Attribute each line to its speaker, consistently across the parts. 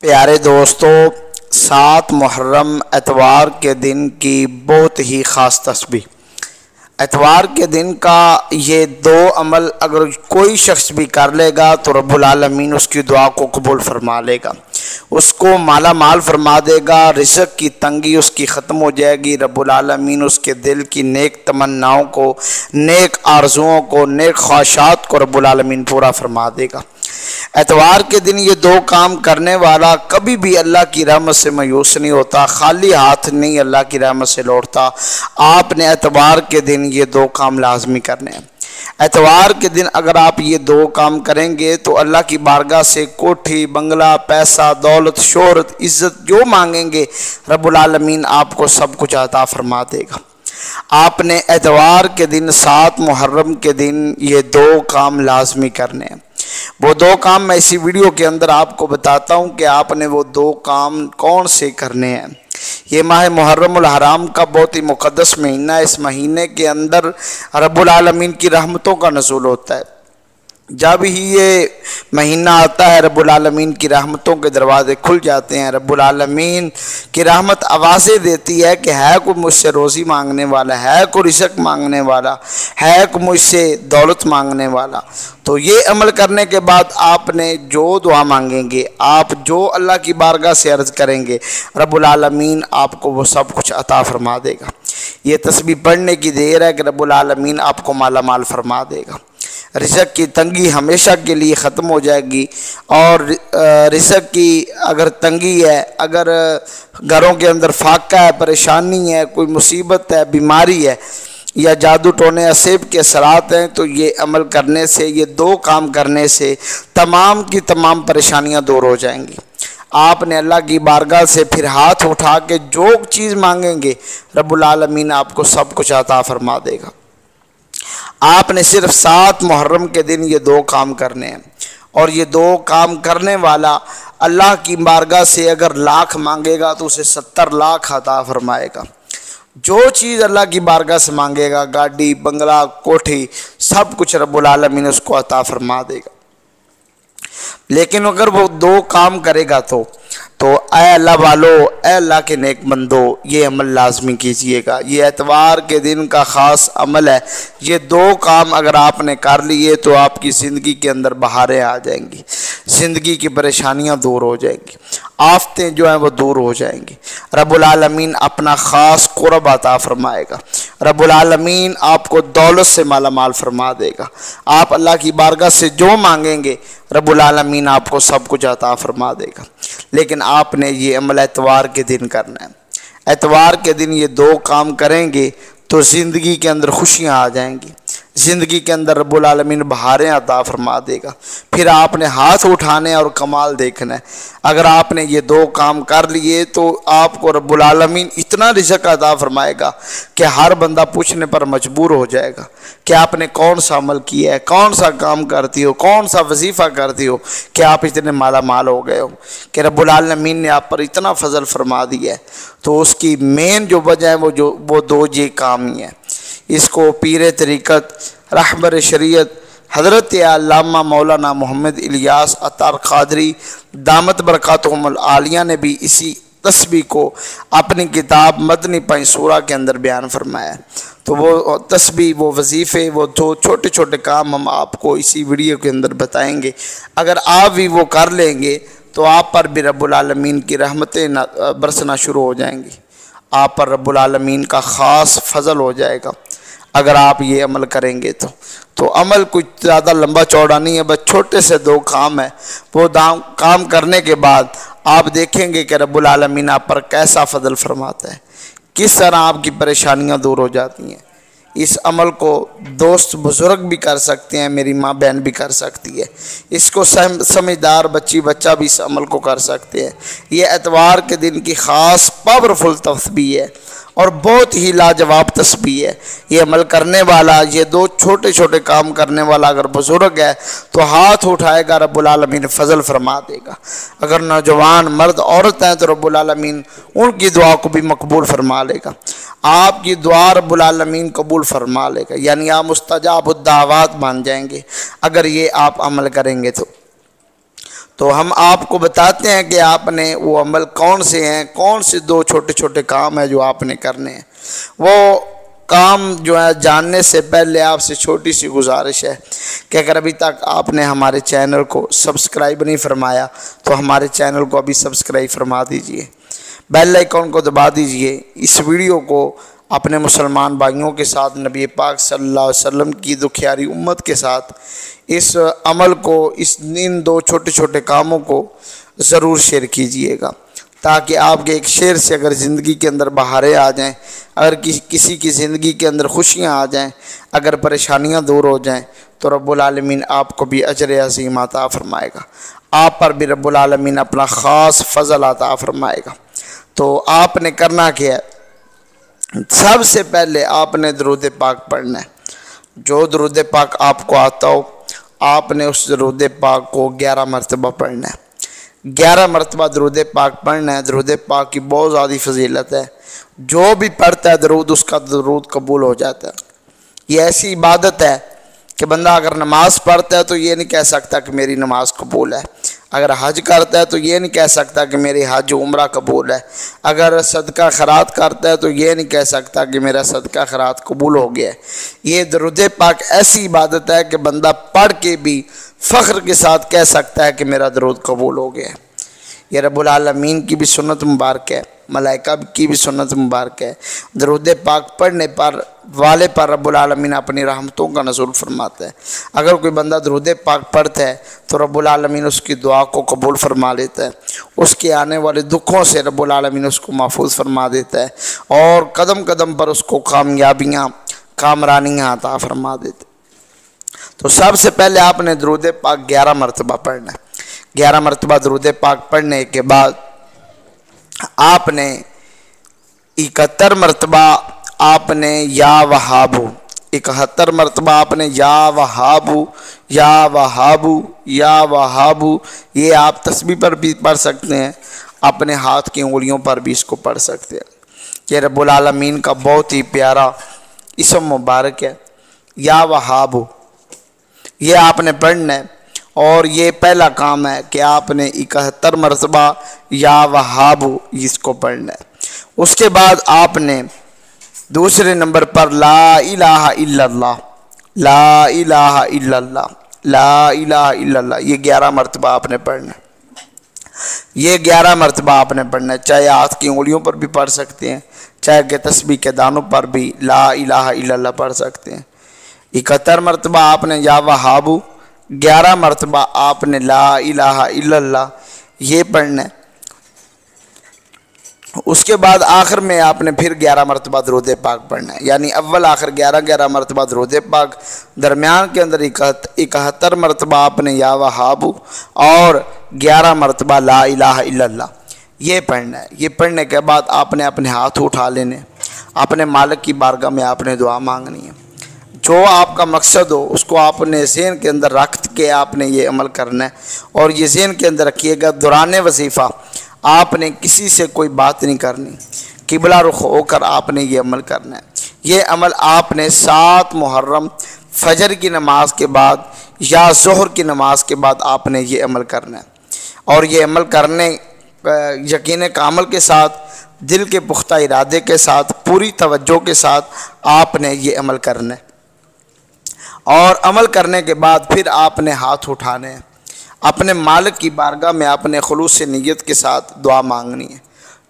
Speaker 1: پیارے دوستو، 7 محرم اتوار کے دن کی بہت ہی خاص تسبیح۔ اتوار کے دن کا یہ 2 عمل اگر کوئی شخص بھی کر لے گا تو رب العالمین اس کی دعا کو قبول فرما لے گا، اس کو مالا مال فرما دے گا، رزق کی تنگی اس کی ختم ہو جائے گی، رب العالمین اس کے دل کی نیک تمناؤں کو، نیک آرزوؤں کو، نیک خواہشات کو رب العالمین پورا فرما دے گا۔ اتوار کے دن یہ 2 کام کرنے والا کبھی بھی اللہ کی رحمت سے مایوس نہیں ہوتا، خالی ہاتھ نہیں اللہ کی رحمت سے لوٹتا۔ آپ نے اتوار کے دن یہ 2 کام لازمی کرنے ہیں۔ اتوار کے دن اگر آپ یہ 2 کام کریں گے تو اللہ کی بارگاہ سے کوٹھی، بنگلہ، پیسہ، دولت، شہرت، عزت جو مانگیں گے رب العالمین آپ کو سب کچھ عطا فرما دے گا۔ آپ نے اتوار کے دن 7 محرم کے دن یہ 2 کام لازمی کرنے ہیں۔ وہ 2 کام میں اسی ویڈیو کے اندر آپ کو بتاتا ہوں کہ آپ نے وہ 2 کام کون سے کرنے ہیں۔ یہ ماہ محرم الحرام کا بہت ہی مقدس مہینہ ہے۔ اس مہینے کے اندر رب العالمین کی رحمتوں کا نزول ہوتا ہے۔ جب ہی یہ مہینہ آتا ہے رب العالمین کی رحمتوں کے دروازے کھل جاتے ہیں۔ رب العالمین کی رحمت آوازیں دیتی ہے کہ ہے کوئی مجھ سے روزی مانگنے والا، ہے کوئی رزق مانگنے والا، ہے کوئی مجھ سے دولت مانگنے والا۔ تو یہ عمل کرنے کے بعد آپ نے جو دعا مانگیں گے، آپ جو اللہ کی بارگاہ سے عرض کریں گے، رب العالمین آپ کو وہ سب کچھ عطا فرما دے گا۔ یہ تسبیح پڑھنے کی دیر ہے کہ رب العالمین آپ کو مالا مال فرما دے گا۔ رزق کی تنگی ہمیشہ کے لیے ختم ہو جائے گی، اور رزق کی اگر تنگی ہے، اگر گھروں کے اندر فاقہ ہے، پریشانی ہے، کوئی مصیبت ہے، بیماری ہے، یا جادو ٹونے اسیب کے اثرات ہیں، تو یہ عمل کرنے سے، یہ 2 کام کرنے سے تمام کی تمام پریشانیاں دور ہو جائیں گی۔ آپ نے اللہ کی بارگاہ سے پھر ہاتھ اٹھا کے جو چیز مانگیں گے رب العالمین آپ کو سب کچھ عطا فرما دے گا۔ آپ نے صرف 7 محرم کے دن یہ 2 کام کرنے ہیں، اور یہ 2 کام کرنے والا اللہ کی بارگاہ سے اگر لاکھ مانگے گا تو اسے 70 لاکھ عطا فرمائے گا۔ جو چیز اللہ کی بارگاہ سے مانگے گا، گاڑی، بنگلہ، کوٹھی، سب کچھ رب العالمین اس کو عطا فرما دے گا۔ لیکن اگر وہ 2 کام کرے گا تو اے اللہ والو، اے اللہ کے نیک بندو، یہ عمل لازمی کیجئے گا۔ یہ اتوار کے دن کا خاص عمل ہے۔ یہ 2 کام اگر آپ نے کر لیے تو آپ کی زندگی کے اندر بہاریں آ جائیں گی، زندگی کی پریشانیاں دور ہو جائیں گی، آفتیں جو ہیں وہ دور ہو جائیں گی۔ رب العالمین اپنا خاص قرب عطا فرمائے گا۔ رب العالمین آپ کو دولت سے مالا مال فرما دے گا۔ آپ اللہ کی بارگاہ سے جو مانگیں گے رب العالمین آپ کو سب کچھ عطا فرما دے گا۔ لیکن آپ نے یہ عمل اتوار کے دن کرنا ہے۔ اتوار کے دن یہ 2 کام کریں گے تو زندگی کے اندر خوشیاں آ جائیں گی، زندگی کے اندر رب العالمین بہاریں عطا فرما دے گا۔ پھر آپ نے ہاتھ اٹھانے اور کمال دیکھنا ہے۔ اگر آپ نے یہ 2 کام کر لیے تو آپ کو رب العالمین اتنا رزق عطا فرمائے گا کہ ہر بندہ پوچھنے پر مجبور ہو جائے گا کہ آپ نے کون سا عمل کیا ہے، کون سا کام کرتی ہو، کون سا وظیفہ کرتی ہو کہ آپ اتنے مالا مال ہو گئے ہو، کہ رب العالمین نے آپ پر اتنا فضل فرما دیا ہے۔ تو اس کی مین جو وجہ ہے وہ 2 یہ کام ہی ہیں۔ اس کو پیر طریقت، رہبر شریعت حضرت علامہ مولانا محمد الیاس عطار قادری دامت برکاتہم العالیہ نے بھی اسی تسبیح کو اپنی کتاب مدنی پنسورہ کے اندر بیان فرمایا ہے۔ تو وہ تسبیح، وہ وظیفے، وہ 2 چھوٹے چھوٹے کام ہم آپ کو اسی ویڈیو کے اندر بتائیں گے۔ اگر آپ بھی وہ کر لیں گے تو آپ پر بھی رب العالمین کی رحمتیں برسنا شروع ہو جائیں گی، آپ پر رب العالمین کا خاص فضل ہو جائے گا اگر آپ یہ عمل کریں گے تو عمل کچھ زیادہ لمبا چوڑا نہیں ہے، بس چھوٹے سے 2 کام ہے۔ وہ کام کرنے کے بعد آپ دیکھیں گے کہ رب العالمین آپ پر کیسا فضل فرماتا ہے، کس طرح آپ کی پریشانیاں دور ہو جاتی ہیں۔ اس عمل کو دوست بزرگ بھی کر سکتے ہیں، میری ماں بہن بھی کر سکتی ہے، اس کو سمجھدار بچہ بھی اس عمل کو کر سکتے ہیں۔ یہ اتوار کے دن کی خاص پاورفل تسبیح ہے اور بہت ہی لاجواب تسبیح ہے۔ یہ عمل کرنے والا، یہ 2 چھوٹے چھوٹے کام کرنے والا اگر بزرگ ہے تو ہاتھ اٹھائے گا رب العالمین فضل فرما دے گا۔ اگر نوجوان، مرد، عورت ہیں تو رب العالمین ان کی دعا کو بھی مقبول فرما لے گا۔ آپ کی دعا رب العالمین قبول فرما لے گا، یعنی آپ مستجاب الدعوات بن جائیں گے اگر یہ آپ عمل کریں گے تو ہم آپ کو بتاتے ہیں کہ آپ نے وہ عمل کون سے ہیں، کون سے 2 چھوٹے چھوٹے کام ہیں جو آپ نے کرنے ہیں۔ وہ کام جو ہے جاننے سے پہلے آپ سے چھوٹی سی گزارش ہے کہ اگر ابھی تک آپ نے ہمارے چینل کو سبسکرائب نہیں فرمایا تو ہمارے چینل کو ابھی سبسکرائب فرما دیجئے، بیل آئیکن کو دبا دیجئے، اس ویڈیو کو اپنے مسلمان بھائیوں کے ساتھ، نبی پاک صلی اللہ علیہ وسلم کی دکھیاری امت کے ساتھ اس عمل کو، ان 2 چھوٹے چھوٹے کاموں کو ضرور شیئر کیجئے گا، تاکہ آپ کے ایک شیئر سے اگر زندگی کے اندر بہاریں آ جائیں، اگر کسی کی زندگی کے اندر خوشیاں آ جائیں، اگر پریشانیاں دور ہو جائیں، تو رب العالمین آپ کو بھی اجر عظیم عطا فرمائے گا، آپ پر بھی رب العالمین اپنا خاص فضل عطا فرمائے گا۔ تو آپ نے کرنا کیا ہے، سب سے پہلے آپ نے درود پاک پڑھنا ہے۔ جو درود پاک آپ کو آتا ہو، آپ نے اس درود پاک کو 11 مرتبہ پڑھنا ہے۔ 11 مرتبہ درود پاک پڑھنا ہے۔ درود پاک کی بہت زیادہ فضیلت ہے، جو بھی پڑھتا ہے درود، اس کا درود قبول ہو جاتا ہے۔ یہ ایسی عبادت ہے کہ بندہ اگر نماز پڑھتا ہے تو یہ نہیں کہہ سکتا کہ میری نماز قبول ہے، اگر حج کرتا ہے تو یہ نہیں کہہ سکتا کہ میری حج عمرہ قبول ہے، اگر صدقہ خیرات کرتا ہے تو یہ نہیں کہہ سکتا کہ میرا صدقہ خیرات قبول ہو گیا ہے۔ یہ درود پاک ایسی عبادت ہے کہ بندہ پڑھ کے بھی فخر کے ساتھ کہہ سکتا ہے کہ میرا درود قبول ہو گیا ہے۔ یہ رب العالمین کی بھی سنت مبارک ہے، ملائکہ کی بھی سنت مبارک ہے۔ درود پاک پڑھنے پر والے پر رب العالمین اپنی رحمتوں کا نزول فرماتا ہے۔ اگر کوئی بندہ درود پاک پڑھتا ہے تو رب العالمین اس کی دعا کو قبول فرما لیتا ہے، اس کے آنے والے دکھوں سے رب العالمین اس کو محفوظ فرما دیتا ہے، اور قدم قدم پر اس کو کامیابیاں، کامرانیاں عطا فرما دیتے۔ تو سب سے پہلے آپ نے درود پاک 11 مرتبہ پڑھنا ہے۔ 11 مرتبہ درود پاک پڑھنے کے بعد آپ نے 71 مرتبہ آپ نے یا وہابو، 71 مرتبہ آپ نے یا وہابو، یا وہابو، یا وہابو، یہ آپ تسبیح پر بھی پڑھ سکتے ہیں، اپنے ہاتھ کی انگلیوں پر بھی اس کو پڑھ سکتے ہیں۔ یہ رب العالمین کا بہت ہی پیارا اسم مبارک ہے، یا وہابو، یہ آپ نے پڑھنا ہے۔ اور یہ پہلا کام ہے کہ آپ نے 71 مرتبہ یا وہابو اس کو پڑھنا ہے۔ اس کے بعد آپ نے دوسرے نمبر پر لا الہ الا اللہ، لا الہ الا اللہ، لا الہ الا اللہ، یہ 11 مرتبہ آپ نے پڑھنا ہے۔ یہ 11 مرتبہ آپ نے پڑھنا ہے، چاہے ہاتھ کی انگلیوں پر بھی پڑھ سکتے ہیں، چاہے کہ تسبیح کے دانوں پر بھی لا الہ الا اللہ پڑھ سکتے ہیں۔ 71 مرتبہ آپ نے یا وہابو، 11 مرتبہ آپ نے لا الہ الا اللہ یہ پڑھنا ہے۔ اس کے بعد آخر میں آپ نے پھر 11 مرتبہ درود پاک پڑھنا ہے، یعنی اول آخر 11 مرتبہ درود پاک، درمیان کے اندر 71 مرتبہ آپ نے یا وہابو اور 11 مرتبہ لا الہ الا اللہ یہ پڑھنا ہے۔ یہ پڑھنے کے بعد آپ نے اپنے ہاتھ اٹھا لینے، اپنے مالک کی بارگاہ میں آپ نے دعا مانگنی ہے۔ جو آپ کا مقصد ہو اس کو آپ نے ذہن کے اندر رکھ کے آپ نے یہ عمل کرنا ہے، اور یہ ذہن کے اندر رکھیے گا دوران وظیفہ آپ نے کسی سے کوئی بات نہیں کرنی، قبلہ رخ ہو کر آپ نے یہ عمل کرنا ہے۔ یہ عمل آپ نے 7 محرم فجر کی نماز کے بعد یا ظہر کی نماز کے بعد آپ نے یہ عمل کرنا ہے، اور یہ عمل کرنے یقین کامل کے ساتھ، دل کے پختہ ارادے کے ساتھ، پوری توجہ کے ساتھ آپ نے یہ عمل کرنا ہے۔ اور عمل کرنے کے بعد پھر آپ نے ہاتھ اٹھانے ہیں، اپنے مالک کی بارگاہ میں آپ نے خلوص نیت کے ساتھ دعا مانگنی ہے،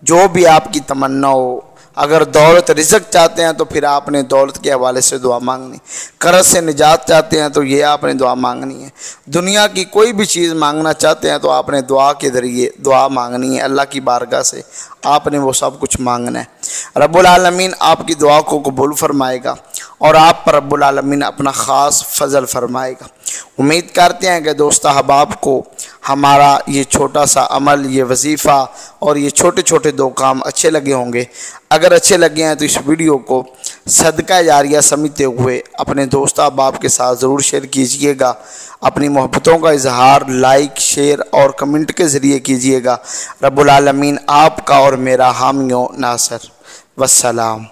Speaker 1: جو بھی آپ کی تمنا ہو۔ اگر دولت رزق چاہتے ہیں تو پھر آپ نے دولت کے حوالے سے دعا مانگنی، قرض سے نجات چاہتے ہیں تو یہ آپ نے دعا مانگنی ہے، دنیا کی کوئی بھی چیز مانگنا چاہتے ہیں تو آپ نے دعا کے ذریعے دعا مانگنی ہے، اللہ کی بارگاہ سے آپ نے وہ سب کچھ مانگنا ہے۔ رب العالمین آپ کی دعا کو قبول فرمائے گا، اور آپ پر رب العالمین اپنا خاص فضل فرمائے گا۔ امید کرتے ہیں کہ دوست احباب کو ہمارا یہ چھوٹا سا عمل، یہ وظیفہ اور یہ چھوٹے چھوٹے 2 کام اچھے لگے ہوں گے۔ اگر اچھے لگے ہیں تو اس ویڈیو کو صدقہ جاریہ سمجھتے ہوئے اپنے دوست احباب کے ساتھ ضرور شیئر کیجئے گا۔ اپنی محبتوں کا اظہار لائک، شیئر اور کمنٹ کے ذریعے کیجئے گا۔ رب العالمین آپ کا اور میرا حامی و ناصر۔ والسلام۔